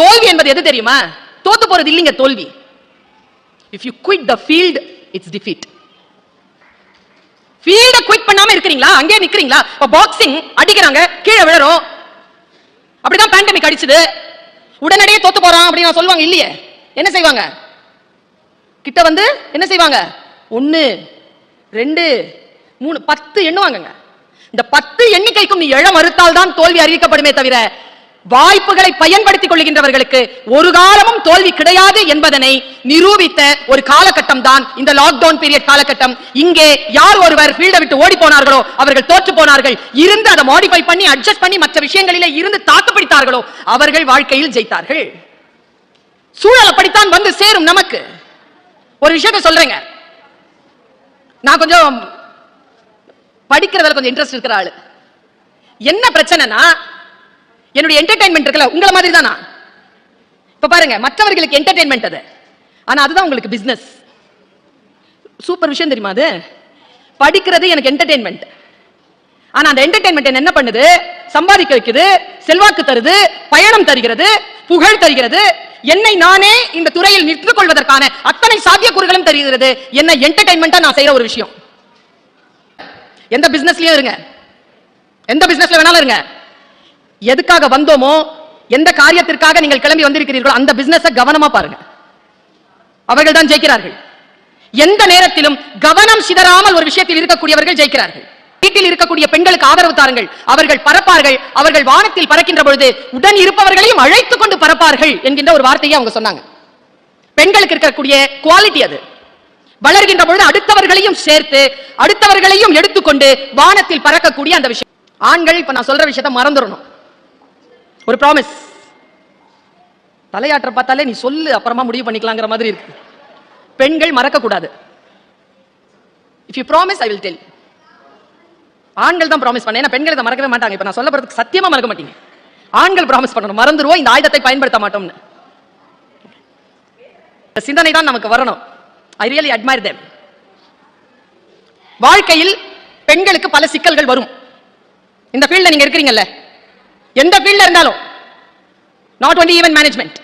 தோல்வி என்பது எது தெரியுமா? தோத்து போறது இல்லைங்க தோல்வி. If you quit the field, it's defeat. Field quit பண்ணாம இருக்கீங்களா? அங்கே நிக்கிறீங்களா? இப்ப பாக்ஸிங் அடிக்கிறாங்க, கீழே விழறோம். அப்படிதான் பேண்டமிக் அடிச்சது. உடனடியே தோத்து போறான் அப்படி நான் சொல்லுவாங்க இல்லையே. என்ன செய்வாங்க? கிட்ட வந்து என்ன செய்வாங்க? 1 2 3 10 எண்ணுவாங்க. இந்த 10 எண்ணிக்கைக்கும் நீ எழ மறுத்தால் தான் தோல்வி அறிவிக்கப்படுமே தவிர, வாய்ப்புகளை பயன்படுத்திக் கொள்கின்றவர்களுக்கு ஒரு காலமும் தோல்வி கிடையாது என்பதனை நிரூபித்த ஒரு காலகட்டம் தான் இந்த லாக்டவுன் பீரியட் காலகட்டம். இங்கே யார் ஒருவர் ஃபீல்டை விட்டு ஓடி போனார்களோ அவர்கள் தோற்று போனார்கள். இருந்து அதை மாடிஃபை பண்ணி அட்ஜஸ்ட் பண்ணி மற்ற விஷயங்களிலே இருந்து தாக்கு பிடித்தார்களோ அவர்கள் வாழ்க்கையில் ஜெயித்தார்கள். சூழல் அப்படித்தான் வந்து சேரும். நமக்கு ஒரு விஷயத்தை சொல்றேங்க, நான் கொஞ்சம் படிக்கிறதுல கொஞ்சம் இன்ட்ரெஸ்ட் இருக்கிற ஆளு. என்ன பிரச்சனைனா, என்னுடைய என்டர்டெயின்மெண்ட் இருக்குல்ல, உங்களை மாதிரி தானா? இப்ப பாருங்க, மற்றவர்களுக்கு என்டர்டெயின்மெண்ட் அது, ஆனா அதுதான் உங்களுக்கு பிசினஸ். சூப்பர் விஷயம் தெரியுமா? அது படிக்கிறது எனக்கு என்டர்டெயின்மெண்ட். ஆனா அந்த என்டர்டெயின்மெண்ட் என்ன பண்ணுது? சம்பாதிக்க வைக்குது, செல்வாக்கு தருது, பயணம் தருகிறது, புகழ் தருகிறது, என்னை நானே இந்த துறையில் நிறுத்திக் கொள்வதற்கான அத்தனை சாத்தியக்கூறுகளும் தருகிறது. என்ன என்டர்டெயின்மெண்டா நான் செய்யற ஒரு விஷயம். எந்த பிசினஸ்லயும் இருங்க, எந்த பிசினஸ்ல வேணாலும் இருங்க, எதுக்காக வந்தோமோ, எந்த காரியத்திற்காக நீங்கள் கிளம்பி வந்திருக்கிறீர்களோ அந்த பிசினஸ் கவனமா பாருங்க. அவர்கள் தான் ஜெயிக்கிறார்கள். எந்த நேரத்திலும் கவனம் சிதறாமல் ஒரு விஷயத்தில் இருக்கக்கூடியவர்கள் ஜெயிக்கிறார்கள். வீட்டில் இருக்கக்கூடிய பெண்களுக்கு ஆதரவு தாருங்கள், அவர்கள் பறப்பார்கள். அவர்கள் வானத்தில் பறக்கின்ற பொழுது உடன் இருப்பவர்களையும் அழைத்துக் கொண்டு பறப்பார்கள் என்கின்ற ஒரு வார்த்தையை அவங்க சொன்னாங்க. பெண்களுக்கு இருக்கக்கூடிய குவாலிட்டி அது. வளர்கின்ற பொழுது அடுத்தவர்களையும் சேர்த்து அடுத்தவர்களையும் எடுத்துக்கொண்டு வானத்தில் பறக்கக்கூடிய அந்த விஷயம். ஆண்கள் இப்ப நான் சொல்ற விஷயத்தை மறந்துடணும். ஒரு ப்ராமிஸ், தலையாற்ற பார்த்தாலே நீ சொல்லு அப்புறமா முடிவு பண்ணிக்கலாங்கிற மாதிரி இருக்கு. பெண்கள் மறக்க கூடாது. If you promise I will tell. ஆண்கள் தான் ப்ராமிஸ் பண்ண, ஏன்னா பெண்கள் இதை மறக்கவே மாட்டாங்க. இப்ப நான் சொல்ல போறதுக்கு சத்தியமா மறக்க மாட்டீங்க. ஆண்கள் ப்ராமிஸ் பண்ணணும், மறந்துருவோம், இந்த ஆயுதத்தை பயன்படுத்த மாட்டோம்னு. சிந்தனை தான் நமக்கு வரணும். I really admire them. வாழ்க்கையில் பெண்களுக்கு பல சிக்கல்கள் வரும். இந்த ஃபீல்ட்ல நீங்க இருக்கிறீங்கல்ல, எந்த ஃபீல்ட்ல இருந்தாலும், not only even management,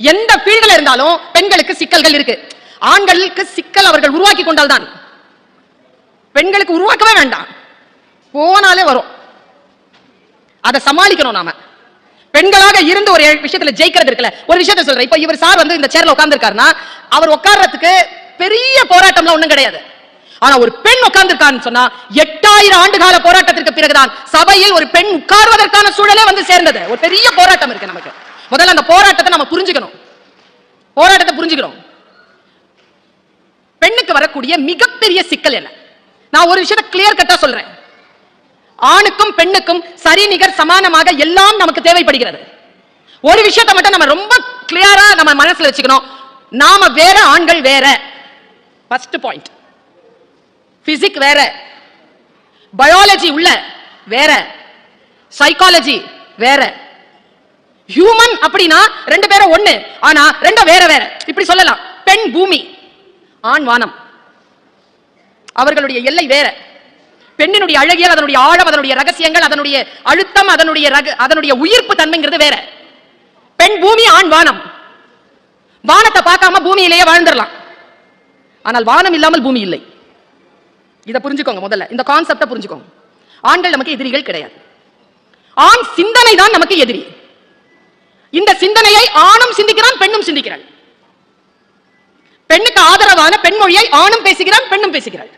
எந்த ஃபீல்ட்ல இருந்தாலும் பெண்களுக்கு சிக்கல்கள் இருக்கு. ஆண்களுக்கு சிக்கல் அவர்கள் உருவாக்கி கொண்டால் தான், பெண்களுக்கு உருவாக்கவே வேண்டாம், போனாலே வரும். அதை சமாளிக்கணும் நாம. பெண்களாக இருந்து ஒரு விஷயத்துல ஜெயிக்கிறது இருக்குல்ல. ஒரு விஷயத்தை சொல்றேன், இப்ப இவர் சார் வந்து இந்த சேர்ல உட்கார்ந்து இருக்காருன்னா அவர் உட்கார்றதுக்கு பெரிய போராட்டம்லாம் ஒண்ணும் கிடையாது. ஆனா ஒரு பெண் உட்கார்ந்திருக்கான்னு சொன்னா 8000 ஆண்டு கால போராட்டத்திற்கு பிறகுதான் சபையில் ஒரு பெண் உட்கார்வதற்கான சூழலே வந்து சேர்ந்தது. ஒரு பெரிய போராட்டம் இருக்கு நமக்கு. முதல்ல அந்த போராட்டத்தை நம்ம புரிஞ்சுக்கணும். போராட்டத்தை புரிஞ்சுக்கணும். பெண்ணுக்கு வரக்கூடிய மிகப்பெரிய சிக்கல் என்ன? நான் ஒரு விஷயத்தை கிளியர் கட்டா சொல்றேன். ஆணுக்கும் பெண்ணுக்கும் சரிநிகர் சமானமாக எல்லாம் நமக்கு தேவைப்படுகிறது. ஒரு விஷயத்தை மட்டும் நம்ம ரொம்ப கிளியரா நம்ம மனசுல வச்சுக்கணும். நாம வேற, ஆண்கள் வேற. First point. பிசிக்ஸ் வேற, பயாலஜி உள்ள வேற, சைக்காலஜி வேற. ஹியூமன் அப்படினா ரெண்டு பேரும் ஒண்ணு, ஆனா ரெண்டு வேற வேற. இப்படி சொல்லலாம். பெண் பூமி, ஆண் வானம். அவர்களுடைய எல்லை வேற. பெண்ணினுடைய அழகியல், அதனுடைய ஆழம், அதனுடைய ரகசியங்கள், அதனுடைய அழுத்தம், அதனுடைய உயிர்ப்பு தன்மைங்கிறது வேற. பெண் பூமி, ஆண் வானம். வானத்தை பார்க்காம பூமியிலேயே வாழ்ந்துடலாம், ஆனால் வானம் இல்லாமல் பூமி இல்லை. இதை புரிஞ்சுக்கோங்க. முதல்ல இந்த கான்செப்டை புரிஞ்சுக்கோங்க. ஆண்கள் நமக்கு எதிரிகள் கிடையாது. ஆண் சிந்தனை தான் நமக்கு எதிரி. இந்த சிந்தனையை ஆணும் சிந்திக்கிறான், பெண்ணும் சிந்திக்கிறாள். பெண்ணுக்கு ஆதரவான பெண்மொழியை ஆணும் பேசுகிறான், பெண்ணும் பேசுகிறாள்.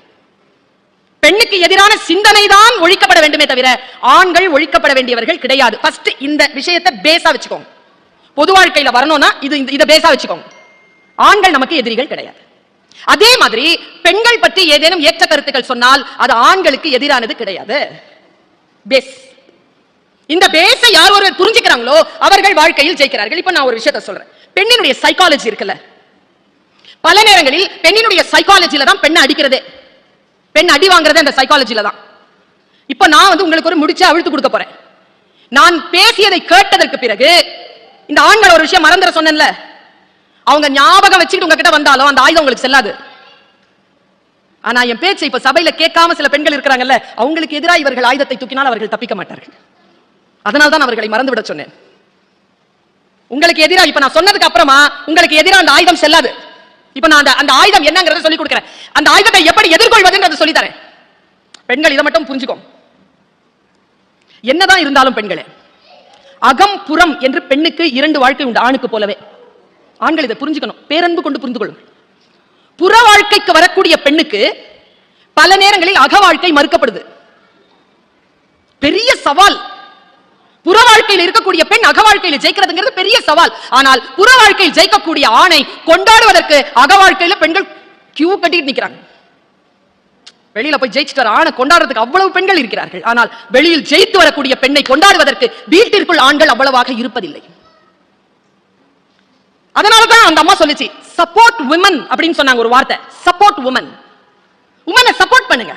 பெண்ணுக்கு எதிரான சிந்தனை தான் ஒழிக்கப்பட வேண்டுமே தவிர ஆண்கள் ஒழிக்கப்பட வேண்டியவர்கள் கிடையாது. ஃபர்ஸ்ட் இந்த விஷயத்தை பேஸா வச்சுக்கோங்க. பொது வாழ்க்கையில வரணும்னா இத பேஸா வச்சுக்கோங்க. ஆண்கள் நமக்கு எதிரிகள் கிடையாது. அதே மாதிரி பெண்கள் பற்றி ஏதேனும் ஏற்ற கருத்துக்கள் சொன்னால் அது ஆண்களுக்கு எதிரானது கிடையாது. பேஸ். இந்த பேஸை யார் ஒருவர் புரிஞ்சுக்கிறாங்களோ அவர்கள் வாழ்க்கையில் ஜெயிக்கிறார்கள். இப்ப நான் ஒரு விஷயத்தை சொல்றேன். பெண்ணினுடைய சைக்காலஜி இருக்குல்ல, பல நேரங்களில் பெண்ணினுடைய சைக்காலஜில தான் பெண்ணை அடிக்கிறதே. பெண் அடி வாங்குறது அந்த சைக்காலஜில தான். இப்ப நான் வந்து உங்களுக்கு ஒரு முடிச்சு அவிழ்த்து கொடுக்க போறேன். நான் பேசியதை கேட்டதற்கு பிறகு இந்த ஆண்கள் ஒரு விஷயம் மறந்துட சொன்னேன்ல, அவங்க ஞாபகம் வச்சுக்கிட்டு உங்ககிட்ட வந்தாலும் அந்த ஆயுதம் உங்களுக்கு செல்லாது. ஆனா என் பேச்சை இப்ப சபையில கேட்காம சில பெண்கள் இருக்கிறாங்கல்ல, அவங்களுக்கு எதிராக இவர்கள் ஆயுதத்தை தூக்கினால் அவர்கள் தப்பிக்க மாட்டார்கள். அதனால்தான் அவர்களை மறந்துவிட சொன்னேன். உங்களுக்கு எதிரா இப்ப நான் சொன்னதுக்கு அப்புறமா உங்களுக்கு எதிரா அந்த ஆயுதம் செல்லாது. இப்ப நான் அந்த ஆயுதம் என்னங்கறத சொல்லி கொடுக்கிறேன். அந்த ஆயுதத்தை எப்படி எதிர்கொள்வதுன்றத சொல்லி தரேன். பெண்கள் இதை மட்டும் புரிஞ்சுக்கோங்க. என்னதான் இருந்தாலும் பெண்களே, அகம் புறம் என்று பெண்ணுக்கு 2 வாழ்க்கை உண்டு, ஆணுக்கு போலவே. ஆண்கள் இதை புரிஞ்சுக்கணும், பேரன்பு கொண்டு புரிந்து கொள்ளுங்கள். புற வாழ்க்கைக்கு வரக்கூடிய பெண்ணுக்கு பல நேரங்களில் அக வாழ்க்கை மறுக்கப்படுது. பெரிய சவால். புற வாழ்க்கையில் இருக்கக்கூடிய பெண் அக வாழ்க்கையில் ஜெயிக்கிறதுங்கிறது பெரிய சவால். ஆனால் புற வாழ்க்கையில் ஜெயிக்கக்கூடிய ஆணை கொண்டாடுவதற்கு அக வாழ்க்கையில பெண்கள் கியூ கட்டிட்டு நிக்கிறாங்க. வெளியில போய் ஜெயிச்சுட்டு ஆணை கொண்டாடுறதுக்கு அவ்வளவு பெண்கள் இருக்கிறார்கள். ஆனால் வெளியில் ஜெயித்து வரக்கூடிய பெண்ணை கொண்டாடுவதற்கு வீட்டிற்குள் ஆண்கள் அவ்வளவாக இருப்பதில்லை. அதனாலதான் அந்த அம்மா சொல்லிச்சு, சப்போர்ட் விமன் அப்படின்னு சொன்னாங்க ஒரு வார்த்தை. Support women. உமனை சப்போர்ட் பண்ணுங்க.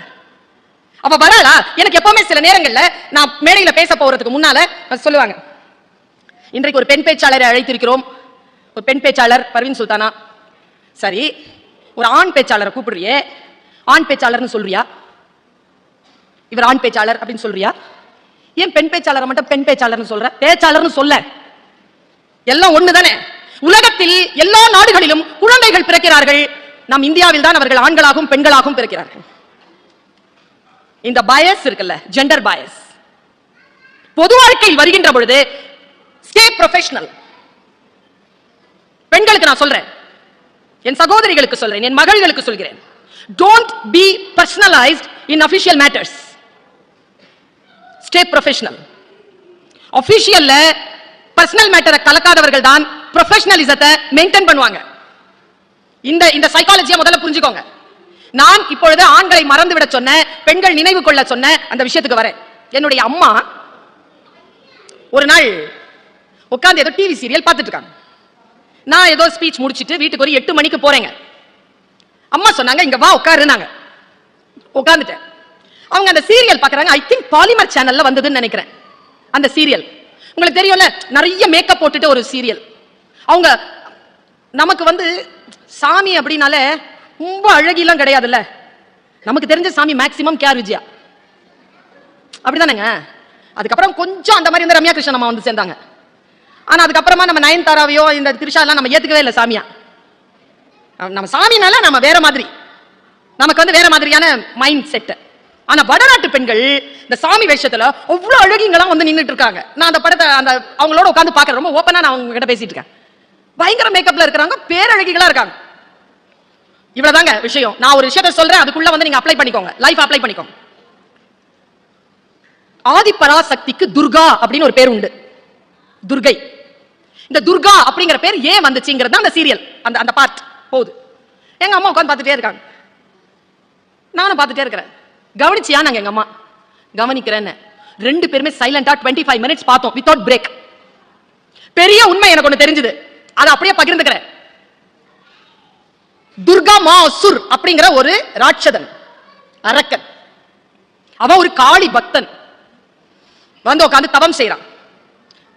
அப்ப வரலா. எனக்கு எப்பவுமே சில நேரங்கள்ல நான் மேடையில பேச போறதுக்கு முன்னால சொல்லுவாங்க, இன்றைக்கு ஒரு பெண் பேச்சாளரை அழைத்திருக்கிறோம். ஒரு பெண் பேச்சாளர் பர்வீன் சுல்தானா. சரி, ஒரு ஆண் பேச்சாளரை கூப்பிடுறியே, ஆண் பேச்சாளர்னு சொல்றியா? இவர் ஆண் பேச்சாளர் அப்படின்னு சொல்றியா? ஏன் பெண் பேச்சாளரை மட்டும் பெண் பேச்சாளர்னு சொல்ற? பேச்சாளர்னு சொல்ல, எல்லாம் ஒண்ணுதானே. உலகத்தில் எல்லா நாடுகளிலும் குழந்தைகள் பிறக்கிறார்கள். நம் இந்தியாவில் தான் அவர்கள் ஆண்களாகவும் பெண்களாகவும் பிறக்கிறார்கள். இந்த பயஸ் இருக்குல்ல, ஜெண்டர் பயஸ், பொது வாழ்க்கையில் வருகின்ற பொழுது ஸ்டே ப்ரொஃபஷனல். பெண்களுக்கு நான் சொல்றேன், என் சகோதரிகளுக்கு சொல்றேன், என் மகள்களுக்கு சொல்கிறேன், don't be personalized in official matters. stay professional. officialல personal matter கலக்காதவர்கள் தான் professionalismத்தை மெயின்டைன் பண்ணுவாங்க. இந்த சைக்காலஜியை முதல்ல புரிஞ்சுக்கோங்க. நான் இப்பொழுது ஆண்களை மறந்து விட சொன்ன, பெண்கள் நினைவு கொள்ள சொன்ன அந்த விஷயத்துக்கு வரேன். என்னுடைய அம்மா ஒரு நாள் உட்கார்ந்து ஏதோ டிவி சீரியல் பார்த்துட்டு இருக்காங்க. நான் ஏதோ ஸ்பீச் முடிச்சிட்டு வீட்டுக்கு ஒரு 8 மணிக்கு போறேங்க. அம்மா சொன்னாங்க, இங்க வா உட்காருனாங்க. உட்கார்ந்துட்டேன். அவங்க அந்த சீரியல் பார்க்கறாங்க. ஐ திங்க் பாலிமர் சேனல்ல வந்ததுன்னு நினைக்கிறேன். அந்த சீரியல் உங்களுக்கு தெரியும்ல, நிறைய மேக்கப் போட்டுட்டு ஒரு சீரியல். அவங்க நமக்கு வந்து சாமி அப்படினாலே ரொம்ப அழகிலாம் கிடையாதுல்ல. நமக்கு தெரிஞ்ச சாமி மேக்ஸிமம் கேஆர் விஜயா, அப்படிதானேங்க. அதுக்கப்புறம் கொஞ்சம் அந்த மாதிரி இந்த ரம்யா கிருஷ்ணன் அம்மா வந்து சேர்ந்தாங்க. ஆனா அதுக்கப்புறமா நம்ம நயன்தாராவையோ இந்த திரிஷா எல்லாம் நம்ம ஏத்துக்கவே இல்லை சாமியா. நம்ம சாமினால நம்ம வேற மாதிரி, நமக்கு வந்து வேற மாதிரியான மைண்ட் செட். ஆனா வடநாட்டு பெண்கள் இந்த சாமி வேஷத்துல அவ்வளவு அழகிங்கெல்லாம் வந்து நின்றுட்டு இருக்காங்க. நான் அந்த படத்தை அந்த அவங்களோட உட்காந்து பார்க்கறேன். ரொம்ப ஓப்பனா நான் அவங்க கிட்ட பேசிட்டு இருக்கேன். பயங்கர மேக்கப்ல இருக்கிறாங்க, பேரழகிகளா இருக்காங்க. இவ்வளவுதாங்க விஷயம். நான் ஒரு விஷயத்தை சொல்றேன், அதுக்குள்ள வந்து நீங்க அப்ளை பண்ணிக்கோங்க, லைஃப் அப்ளை பண்ணிக்கோங்க. ஆதிபராசக்திக்கு துர்கா அப்படின்னு ஒரு பேர் உண்டு, துர்கை. இந்த துர்கா அப்படிங்கிற பேர் ஏன் வந்துச்சுங்கிறது தான் அந்த சீரியல், அந்த பார்ட் போகுது. எங்க அம்மா உட்காந்து பார்த்துட்டே இருக்காங்க, நானும் பார்த்துட்டே இருக்கிறேன். கவனிச்சியா? நாங்க எங்க அம்மா கவனிக்கிறேன்னு 2 பேருமே சைலண்டா 25 மினிட்ஸ் பார்த்தோம் வித்வுட் பிரேக். பெரிய உண்மை எனக்கு ஒண்ணு தெரிஞ்சது, அதை அப்படியே பகிர்ந்துக்கிறேன். துர்கா மாசுர் அப்படிங்கிற ஒரு ராட்சதன், அரக்கன். அவன் ஒரு காளி பக்தன். வந்து உட்காந்து தவம் செய்யறான்.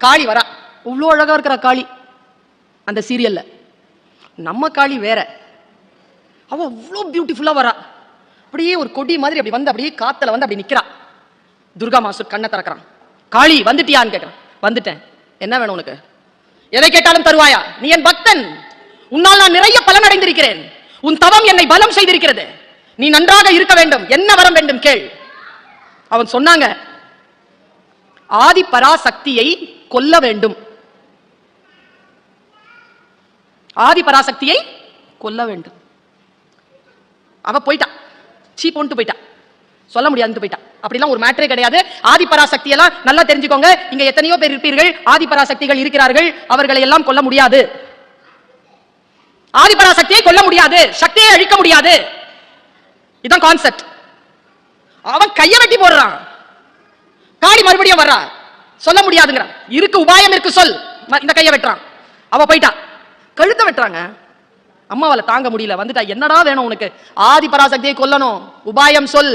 காளி வரா, இவ்வளவு அழகா இருக்கிற காளி அந்த சீரியல்ல. நம்ம காளி வேற, அவ அவ்வளவு பியூட்டிஃபுல்லா வரா. அப்படியே ஒரு கொடி மாதிரி அப்படி வந்து அப்படியே காத்துல வந்து அப்படி நிக்கிறா. துர்கா மாசுர் கண்ணை திறக்கிறான். காளி வந்துட்டியான்னு கேட்கிறான். வந்துட்டேன். என்ன வேணும் உனக்கு? எதை கேட்டாலும் தருவாயா? நீ என் பக்தன், உன்னால் நான் நிறைய பலன் அடைந்திருக்கிறேன். உன் தவம் என்னை பலம் செய்திருக்கிறது. நீ நன்றாக இருக்க வேண்டும். என்ன வரம் வேண்டும் கேள். அவன் சொன்னாங்க, ஆதி பராசக்தியை கொல்ல வேண்டும். ஆதி பராசக்தியை கொல்ல வேண்டும். அவ போயிட்டா, சீ போன்ட்டு போயிட்டா, சொல்ல முடியாது போயிட்டா. அப்படிலாம் ஒரு மேட்டரே கிடையாது. ஆதி பராசக்தி எல்லாம் நல்லா தெரிஞ்சுக்கோங்க. இங்க எத்தனையோ பேர் இருப்பீர்கள், ஆதி பராசக்திகள் இருக்கிறார்கள், அவர்களை எல்லாம் கொல்ல முடியாது. ஆதி பராசக்தியை கொல்ல முடியாது, சக்தியை அழிக்க முடியாது. இதான் கான்செப்ட். அவன் கையை வெட்டி போடுறான், காளி மறுபடியும் வர்றா, சொல்ல முடியாதுங்கிறான். இருக்கு உபாயம் இருக்கு, சொல். இந்த கையை வெட்டுறான், அவ போயிட்டா. கழுத்தை வெட்டுறாங்க. அம்மாவால தாங்க முடியல, வந்துட்டா. என்னடா வேணும் உனக்கு? ஆதி பராசக்தியை கொல்லணும், உபாயம் சொல்.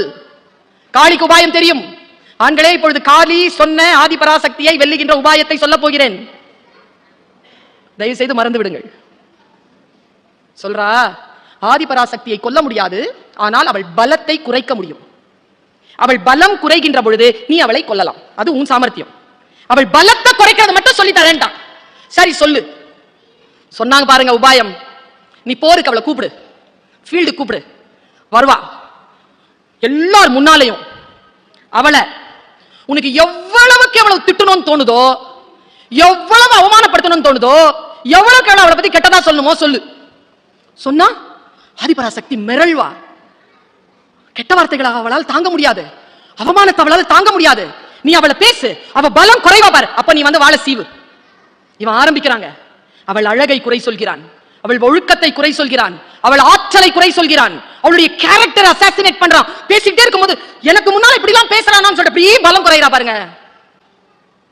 காளிக்கு உபாயம் தெரியும். ஆண்களே, இப்பொழுது காளி சொன்ன ஆதி பராசக்தியை வெல்லுகின்ற உபாயத்தை சொல்ல போகிறேன். தயவு செய்து மறந்து விடுங்கள். சொல்றா, ஆதி பராசக்தியை கொல்ல முடியாது, ஆனால் அவள் பலத்தை குறைக்க முடியும். அவள் பலம் குறைகின்ற பொழுது நீ அவளை கொல்லலாம், அது உன் சாமர்த்தியம். அவள் பலத்தை குறைக்கிறது மட்டும் சொல்லி தரேன்டா. சரி சொல்லு. சொன்னாங்க பாருங்க உபாயம். நீ போருக்கு அவளை கூப்பிடு, ஃபீல்டு கூப்பிடு, வருவா. எல்லார் முன்னாலையும் அவளை உனக்கு எவ்வளவுக்கு எவ்வளவு திட்டணும்னு தோணுதோ, எவ்வளவு அவமானப்படுத்தணும்னு தோணுதோ, எவ்வளவுக்கு எவ்வளவு அவளை பத்தி கெட்டதா சொல்லணுமோ சொல்லு. சொன்னா ஆதிபராசக்தி மிரள்வா. கெட்ட வார்த்தைகளை அவளால் தாங்க முடியாது, அவமானத்தை அவளால் தாங்க முடியாது. நீ அவளை பேசு, அவ பலம் குறைவா பாரு, அப்ப நீ வந்து வாழ சீவு. இவன் ஆரம்பிக்கிறாங்க. அவள் அழகை குறை சொல்கிறான், அவள் ஒழுக்கத்தை குறை சொல்கிறான், அவள் ஆற்றலை குறை சொல்கிறான், அவளுடைய கேரக்டர் அசாசினேட் பண்றான். பேசிட்டே இருக்கும்போது எனக்கு முன்னால இப்படி எல்லாம் பேசுறானான்னு சொல்லிட்டு அப்படியே பலம் குறைகிறா பாருங்க.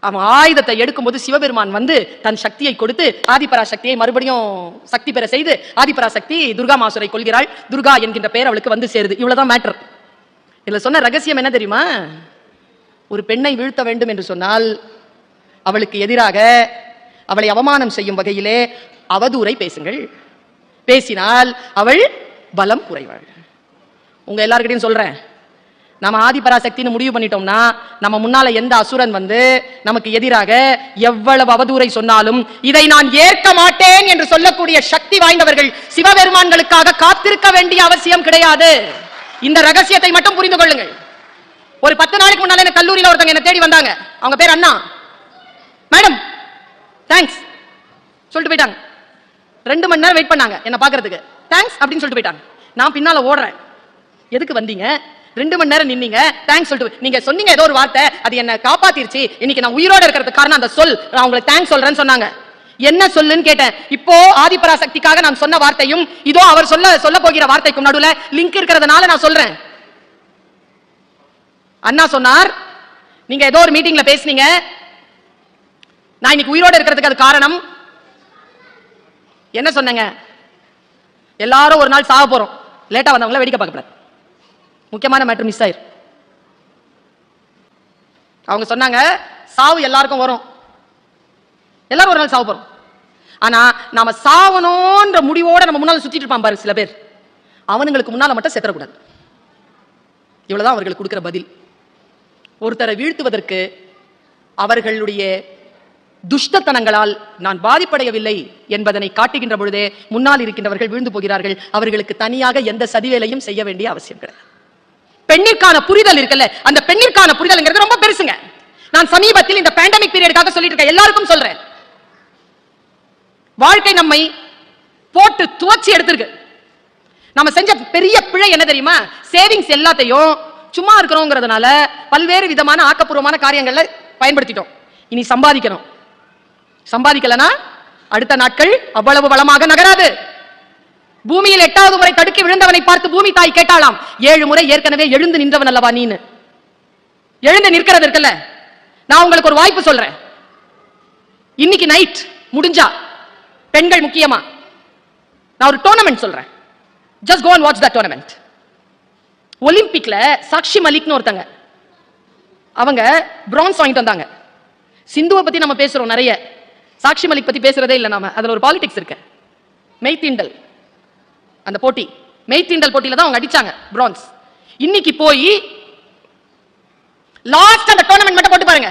அவன் ஆயுதத்தை எடுக்கும்போது சிவபெருமான் வந்து தன் சக்தியை கொடுத்து ஆதிபராசக்தியை மறுபடியும் சக்தி பெற செய்து ஆதிபராசக்தி துர்கா மாசுரை கொள்கிறாள். துர்கா என்கின்ற பெயர் அவளுக்கு வந்து சேருது. இவ்வளவுதான் மேட்டர். இதுல சொன்ன ரகசியம் என்ன தெரியுமா? ஒரு பெண்ணை வீழ்த்த வேண்டும் என்று சொன்னால் அவளுக்கு எதிராக அவளை அவமானம் செய்யும் வகையிலே அவதூறை பேசுங்கள். பேசினால் அவள் பலம் குறைவாள். உங்க எல்லார்கிட்டையும் சொல்றேன், நம்ம ஆதிபராசக்தின்னு முடிவு பண்ணிட்டோம்னா நம்ம முன்னால எந்த அசுரன் வந்து நமக்கு எதிராக எவ்வளவு அவதூறை சொன்னாலும் இதை நான் ஏற்க மாட்டேன் என்று சொல்லக்கூடிய சக்தி வாய்ந்தவர்கள் சிவபெருமான்களுக்காக காத்திருக்க வேண்டிய அவசியம் கிடையாது. இந்த ரகசியத்தை மட்டும் புரிந்து கொள்ளுங்கள். ஒரு 10 நாளைக்கு முன்னால என்ன கல்லூரியில ஒருத்தங்க என்ன தேடி வந்தாங்க. அவங்க பேர் அண்ணா. மேடம் தேங்க்ஸ் சொல்லிட்டு போயிட்டாங்க. 2 மணி நேரம் வெயிட் பண்ணாங்க என்ன பாக்குறதுக்கு. தேங்க்ஸ் அப்படின்னு சொல்லிட்டு போயிட்டாங்க. நான் பின்னால ஓடுறேன். எதுக்கு வந்தீங்க? 2 மணி நேரம் நின்னீங்க, தேங்க்ஸ் சொல்லிட்டு. நீங்க சொன்னீங்க ஏதோ ஒரு வார்த்தை, அது என்ன காப்பாத்திருச்சு. இன்னைக்கு நான் உயிரோட இருக்கிறதுக்கு காரணம் அந்த சொல். நான் உங்களுக்கு தேங்க்ஸ் சொல்றேன்னு சொன்னாங்க. என்ன சொல்லுன்னு கேட்டேன். இப்போ ஆதிபராசக்திக்காக நான் சொன்ன வார்த்தையும் இதோ அவர் சொல்ல போகிற வார்த்தைக்கும் நடுவுல லிங்க் இருக்கிறதுனால நான் சொல்றேன். அண்ணா சொன்னார், நீங்க ஏதோ ஒரு மீட்டிங்ல பேசுனீங்க, நான் இன்னைக்கு உயிரோட இருக்கிறதுக்கு அது காரணம். என்ன சொன்னங்க? எல்லாரும் ஒரு நாள் சாக போறோம், லேட்டா வந்தவங்கள வேடிக்கை பார்க்க கூடாது. முக்கியமான மேட்டர் மிஸ் ஆயிரு. அவங்க சொன்னாங்க சாவு எல்லாருக்கும் வரும், எல்லாரும் ஒரு நாள் சாவு போறோம். ஆனா நாம சாவணும்ன்ற முடிவோட நம்ம முன்னால சுத்திட்டு இருப்பான் பாரு சில பேர், அவனுங்களுக்கு முன்னால மட்டும் செத்துறக்கூடாது. இவ்வளவுதான் அவர்களுக்கு கொடுக்கிற பதில். ஒருத்தரை வீழ்த்துவதற்கு அவர்களுடைய துஷ்டத்தனங்களால் நான் பாதிப்படையவில்லை என்பதனை காட்டுகின்ற பொழுதே முன்னால் இருக்கின்றவர்கள் வீழ்ந்து போகிறார்கள். அவர்களுக்கு தனியாக எந்த சதிவேலையும் செய்ய வேண்டிய அவசியம் கிடையாது. பெண்ணிற்கான புரிதல் இருக்குல்ல, அந்த பெண்ணிற்கான புரிதல்ங்கிறது ரொம்ப பெருசுங்க. நான் சமீபத்தில் இந்த பேண்டமிக் பீரியடுக்காக சொல்லிட்டு இருக்கேன், எல்லாருக்கும் சொல்றேன். வாழ்க்கை நம்மை போட்டு துவச்சி எடுத்திருக்கு. நம்ம செஞ்ச பெரிய பிழை என்ன தெரியுமா? சேவிங்ஸ் எல்லாத்தையும் சும்மா இருக்கிறோங்கிறதுனால பல்வேறு விதமான ஆக்கப்பூர்வமான காரியங்கள்ல பயன்படுத்திட்டோம். இனி சம்பாதிக்கணும். சம்பாதிக்கலனா அடுத்த நாட்கள் அவ்வளவு வளமாக நகராது. பூமியில் 8வது முறை தடுக்கி விழுந்தவனை பார்த்து பூமி தாய் கேட்டாலாம், 7 முறை ஏற்கனவே எழுந்து நின்றவன் அல்லவா நீன்னு. எழுந்து நிற்கிறது இருக்குல்ல, நான் உங்களுக்கு ஒரு வாய்ப்பு சொல்றேன். இன்னைக்கு நைட் முடிஞ்சா பெண்கள் முக்கியமா நான் ஒரு டோர்னமெண்ட் சொல்றேன். Just go and watch that tournament. ஒலிம்பிக்ல சாக்ஷி மலிக்னு ஒருத்தங்க, அவங்க பிரான்ஸ் வாங்கிட்டு வந்தாங்க. சிந்துவை பத்தி நம்ம பேசுறோம் நிறைய, சாக்ஷி மலிக் பத்தி பேசுறதே இல்லை நாம. அதுல ஒரு பாலிடிக்ஸ் இருக்கு. மெய்தீண்டல் அந்த போட்டி, மெய்தீண்டல் போட்டியில தான் அவங்க அடிச்சாங்க பிரான்ஸ். இன்னைக்கு போய் லாஸ்ட் அந்த டோர்னமெண்ட் மட்டும் போட்டு பாருங்க.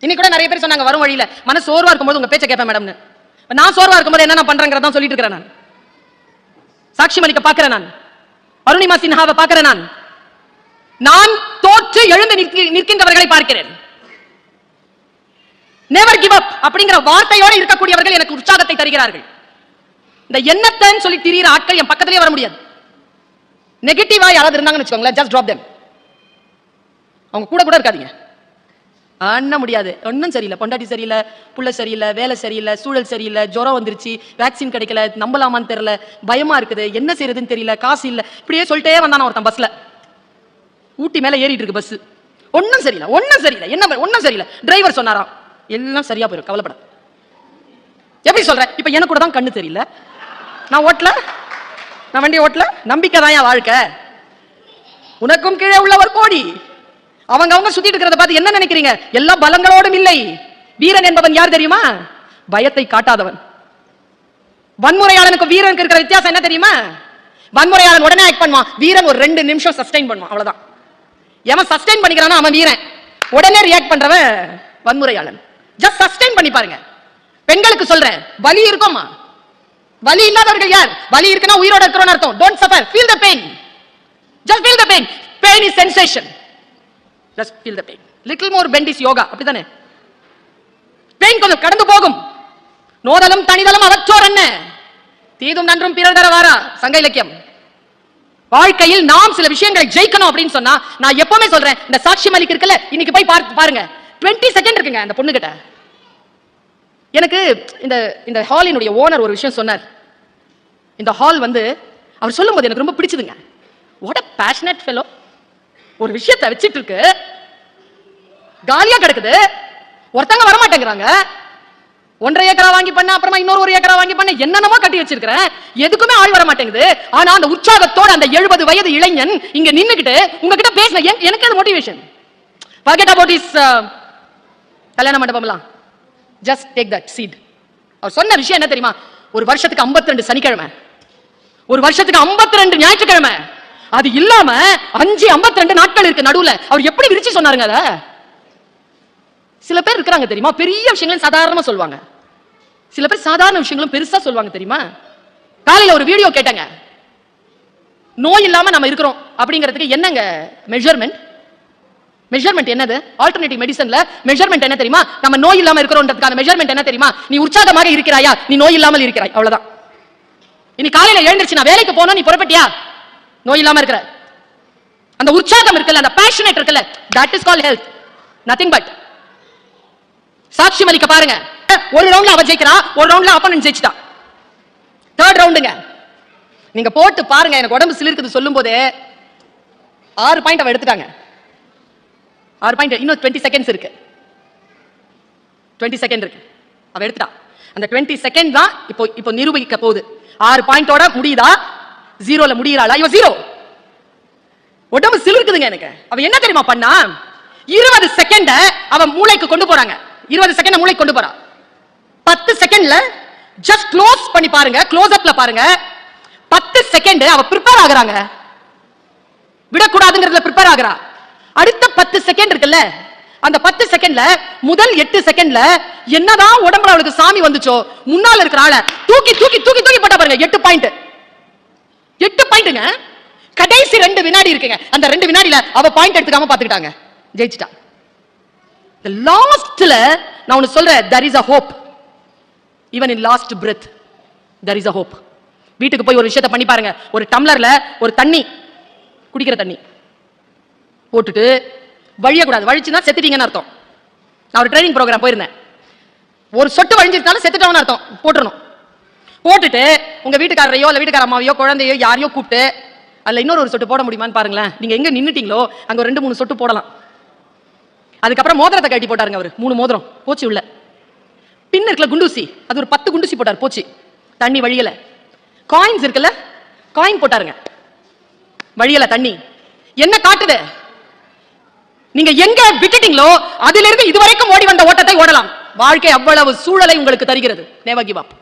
இன்னைக்கு கூட நிறைய பேர் சொன்னாங்க வரும் வழியில மன சோர்வா இருக்கும்போது உங்க பேச்ச கேட்பேன் மேடம்னு. நான் சோர்வா இருக்கும்போது என்ன நான் பண்றேங்கிறத சொல்லிட்டு இருக்கிறேன். நான் சாக்ஷி மலிக்க பாக்குறேன், நான் அருணிமா சின்ஹாவை பார்க்கிறேன், நான் தோற்று எழுந்து நிற்கின்றவர்களை பார்க்கிறேன். நெவர் கிவ் அப் அப்படிங்கிற வார்த்தையோடு இருக்கக்கூடியவர்கள் எனக்கு உற்சாகத்தை தருகிறார்கள். இந்த எண்ணத்தைன்னு சொல்லி திரியிற ஆட்கள் என் பக்கத்திலே வர முடியாது. நெகட்டிவா யாராவது இருந்தாங்கன்னு வச்சுக்கோங்களேன், ஜஸ்ட் டிராப் देम. அவங்க கூட கூட இருக்காதீங்க. அண்ண முடியாது, ஒன்னும் சரியில்லை, பொண்டாட்டி சரியில்லை, புள்ள சரியில்லை, வேலை சரியில்லை, சூழல் சரியில்லை, ஜுரம் வந்துருச்சு, வேக்சின் கிடைக்கல, நம்பலாமான்னு தெரியல, பயமா இருக்குது, என்ன செய்யறதுன்னு தெரியல, காசு இல்லை, இப்படியே சொல்லிட்டே வந்தான ஒருத்தன் பஸ்ல. ஊட்டி மேல ஏறிட்டு இருக்கு பஸ். ஒன்னும் சரியில்லை, ஒன்னும் சரியில்லை, என்ன ஒன்னும் சரியில்லை. டிரைவர் சொன்னாராம், எல்லாம் சரியா போயிடும், கவலைப்பட. எப்படி சொல்ற? இப்ப எனக்கு கூட தான் கண்ணு தெரியல, நான் ஓட்டல, நான் வண்டி ஓட்டல, நம்பிக்கை தான் என் வாழ்க்கை. உனக்கும் கீழே உள்ளவர் கோடி. அவங்க சுத்திட்டு இருக்கிறத பார்த்து என்ன நினைக்கிறீங்க? எல்லா பலங்களோடும் இல்லை. வீரன் என்பவன் யார் தெரியுமா? பயத்தை காட்டாதவன். வன்முறையாளனுக்கு வீரனுக்கு இருக்கிற வித்தியாசம் என்ன தெரியுமா? வன்முறையாளன் உடனே ஆக்ட் பண்ணுவான், வீரன் ஒரு 2 நிமிஷம் சஸ்டைன் பண்ணுவான், அவ்வளவுதான். எவன் சஸ்டைன் பண்ணிக்கிறானோ அவன் வீரன், உடனே ரியாக்ட் பண்றவன் வன்முறையாளன். ஜஸ்ட் சஸ்டைன் பண்ணி பாருங்க. பெண்களுக்கு சொல்றேன், வலி இருக்குமா? வலி இல்லாதவர்கள் யார்? வலி இருக்குன்னா உயிரோட இருக்கிறோம்னு அர்த்தம். Don't suffer, feel the pain. Just feel the pain. Pain is sensation. Just feel the pain. Little more bend is yoga. அப்படிதானே? பெயின் கொஞ்சம் கடந்து போகும். நோதலும் தனிதலும் அவற்றோர் என்ன, தீதும் நன்றும் பிறர் தர வாரா, சங்க இலக்கியம். வாழ்க்கையில் நாம் சில விஷயங்களை ஜெயிக்கணும் அப்படின்னு சொன்னா, நான் எப்பவுமே சொல்றேன், இந்த சாட்சி மலிக் இருக்குல்ல, இன்னைக்கு போய் பாருங்க, 20 செகண்ட் இருக்குங்க அந்த பொண்ணு கிட்ட. எனக்கு இந்த ஹாலினுடைய ஓனர் ஒரு விஷயம் சொன்னார். இந்த ஹால் வந்து அவர் சொல்லும்போது எனக்கு ரொம்ப பிடிச்சதுங்க. What a passionate fellow. ஒரு விஷயத்தை வச்சிட்டு இருக்கு, காலியா கிடக்குது, ஒருத்தங்க வர மாட்டேங்கிறாங்க. 1.5 ஏக்கரா வாங்கி பண்ண, அப்புறமா இன்னொரு 1 ஏக்கரா வாங்கி பண்ண, என்னென்னமோ கட்டி வச்சிருக்கிறேன், எதுக்குமே ஆள் வர மாட்டேங்குது. ஆனா அந்த உற்சாகத்தோட அந்த 70 வயது இளைஞன் இங்க நின்னுக்கிட்டு உங்ககிட்ட பேசின எனக்கு அது மோட்டிவேஷன். forget about his கல்யாண மண்டபம்லாம். just take that seed. அவர் சொன்ன விஷயம் என்ன தெரியுமா? ஒரு வருஷத்துக்கு 52 சனிக்கிழமை, ஒரு வருஷத்துக்கு 52 ஞாயிற்றுக்கிழமை, அது இல்லாம 552 நாட்கள் இருக்கு நடுவுல. அவர் எப்படி விரிச்சு சொன்னாருங்க அத? சில பேர் இருக்கிறாங்க தெரியுமா, பெரிய விஷயங்களும் சாதாரணமா சொல்லுவாங்க, சில பேர் சாதாரண விஷயங்களும் பெருசா சொல்லுவாங்க தெரியுமா. காலையில ஒரு வீடியோ கேட்டாங்க, நோய் இல்லாம நம்ம இருக்கிறோம் அப்படிங்கிறதுக்கு என்னங்க மெஷர்மெண்ட்? மெஷர்மெண்ட் என்னது? ஆல்டர்னேட்டிவ் மெடிசன்ல மெஷர்மெண்ட் என்ன தெரியுமா? நம்ம நோய் இல்லாம இருக்கிறோம்ன்றதுக்கான மெஷர்மெண்ட் என்ன தெரியுமா? நீ உற்சாகமாக இருக்கிறாயா, நீ நோய் இல்லாமல் இருக்கிறாய், அவ்வளவுதான். இனி காலையில எழுந்திருச்சு நான் வேலைக்கு போனோம், நீ புறப்பட்டியா, நோய் இல்லாம இருக்கிற. அந்த உற்சாகம் இருக்குல்ல, அந்த பேஷனேட் இருக்குல்ல, that is called health. nothing but. சாட்சி மலிக்க பாருங்க, ஒரு ரவுண்ட்ல அவ ஜெயிக்கிறா, ஒரு ரவுண்ட்ல அப்பனன் ஜெயிச்சிட்டா. தேர்ட் ரவுண்டுங்க, நீங்க போட்டு பாருங்க. எனக்கு உடம்பு சிலிர்க்குது சொல்லும் போதே 6 பாயிண்ட் அவ எடுத்துட்டாங்க. 6 பாயிண்ட், இன்னும் 20 செகண்ட்ஸ் இருக்கு. 20 செகண்ட் இருக்கு, அவ எடுத்துட்டா. அந்த 20 செகண்ட் தான் இப்போ நிரூபிக்க போகுது. 6 பாயிண்டோட முடியுதா, 0ல முடியறாளா? இவ 0. உடம்பு சிலிர்க்குதுங்க எனக்கு. அவ என்ன தெரியுமா பண்ணா? 20 செகண்ட அவ மூளைக்கு கொண்டு போறாங்க. 20 செகண்ட் மூளைக்கு கொண்டு போறா. 10 செகண்ட்ல ஜஸ்ட் க்ளோஸ் பண்ணி பாருங்க, க்ளோஸ் அப்ல பாருங்க. 10 செகண்ட் அவ ப்ரிப்பேர் ஆகுறாங்க, விடக்கூடாதுங்கிறதுல ப்ரிப்பேர் ஆகுறா. அடுத்த 10 செகண்ட் இருக்குல்ல, அந்த 10 செகண்ட்ல முதல் 8 செகண்ட்ல என்னதான் உடம்புல அவளுக்கு சாமி வந்துச்சோ, முன்னால இருக்கிற ஆளை தூக்கி தூக்கி தூக்கி தூக்கி போட்டா பாருங்க. 8 பாயிண்ட், 8 பாயிண்ட்ங்க. கடைசி 2 வினாடி இருக்குங்க, அந்த 2 வினாடியில அவ பாயிண்ட் எடுத்துக்காம பாத்துக்கிட்டாங்க, ஜெயிச்சிட்டா. The lastல நான் உனக்கு சொல்றேன், there is a hope. Even in last breath there is a hope. வீட்டுக்கு போய் ஒரு விஷயத்தை பண்ணி பாருங்க. ஒரு டம்ளர்ல ஒரு தண்ணி, குடிக்கிற தண்ணி போட்டுட்டு வழியக்கூடாது. வழிச்சுன்னா செத்துட்டீங்கன்னு அர்த்தம். நான் ஒரு ட்ரைனிங் ப்ரோக்ராம் போயிருந்தேன். ஒரு சொட்டு வழிஞ்சிருந்தாலும் செத்துட்டவன்னு அர்த்தம். போட்டுறணும். போட்டுட்டு உங்க வீட்டுக்காரரையோ இல்ல வீட்டுக்கார அம்மாவையோ குழந்தையோ யாரையோ கூப்பிட்டு அதுல இன்னொரு சொட்டு போட முடியுமான்னு பாருங்களேன். நீங்க எங்க நின்னுட்டீங்களோ அங்க 2-3 சொட்டு போடலாம். அதுக்கப்புறம் மோதிரத்தை கட்டி போட்டாருங்க அவரு. 3 மோதிரம் போச்சு உள்ள. பின் இருக்குல்ல குண்டூசி, அது ஒரு 10 குண்டூசி போட்டார், போச்சு. தண்ணி வழியல. காயின்ஸ் இருக்குல்ல, காயின் போட்டாருங்க, வழியல தண்ணி. என்ன காட்டுது? நீங்க எங்க விட்டுட்டீங்களோ அதிலிருந்து இதுவரைக்கும் ஓடி வந்த ஓட்டத்தை ஓடலாம். வாழ்க்கை அவ்வளவு சூழலை உங்களுக்கு தருகிறது. Never give up.